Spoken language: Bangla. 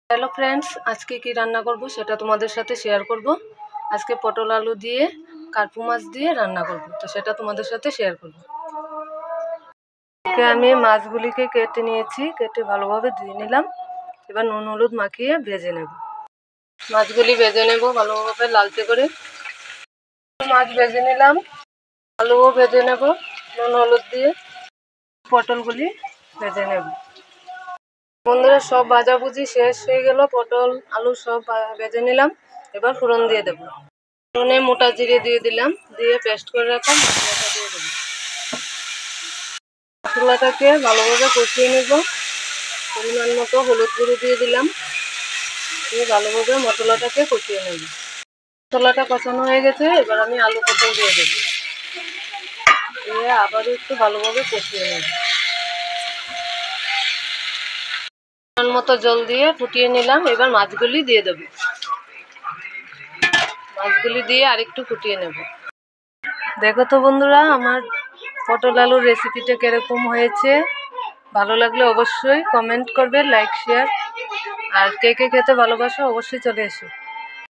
হ্যালো ফ্রেন্ডস, আজকে কি রান্না করব সেটা তোমাদের সাথে শেয়ার করব। আজকে পটল আলু দিয়ে কার্পু মাছ দিয়ে রান্না করব, তো সেটা তোমাদের সাথে শেয়ার করব। আমি মাছগুলিকে কেটে নিয়েছি, কেটে ভালোভাবে ধুয়ে নিলাম। এবার নুন হলুদ মাখিয়ে ভেজে নেব। মাছগুলি ভেজে নেব ভালোভাবে লালচে করে। মাছ ভেজে নিলাম, আলুও ভেজে নেব নুন হলুদ দিয়ে। পটলগুলি ভেজে নেব। বন্ধুরা, সব ভাজাভুজি শেষ হয়ে গেল, পটল আলু সব ভেজে নিলাম। এবার ফোড়ন দিয়ে দেবো। ফোড়নে মোটা জিরে দিয়ে দিলাম, দিয়ে পেস্ট করে রাখা মশলাটা দিয়ে দেবো। মশলাটাকে ভালোভাবে কষিয়ে নেব। পরিমাণ মতো হলুদ গুঁড়ো দিয়ে দিলাম, দিয়ে ভালোভাবে মশলাটাকে কষিয়ে নেব। মশলাটা কষানো হয়ে গেছে, এবার আমি আলু পটল দিয়ে দেবো, দিয়ে আবারও একটু ভালোভাবে কষিয়ে নেব। মতো জল দিয়ে ফুটিয়ে নিলাম। এবার মাছগুলি দিয়ে দেবো। মাছগুলি দিয়ে আরেকটু ফুটিয়ে নেব। দেখো তো বন্ধুরা, আমার পটল আলুর রেসিপিটা কিরকম হয়েছে। ভালো লাগলে অবশ্যই কমেন্ট করবে, লাইক শেয়ার, আর কে কে খেতে ভালোবাসো অবশ্যই চলে এসো।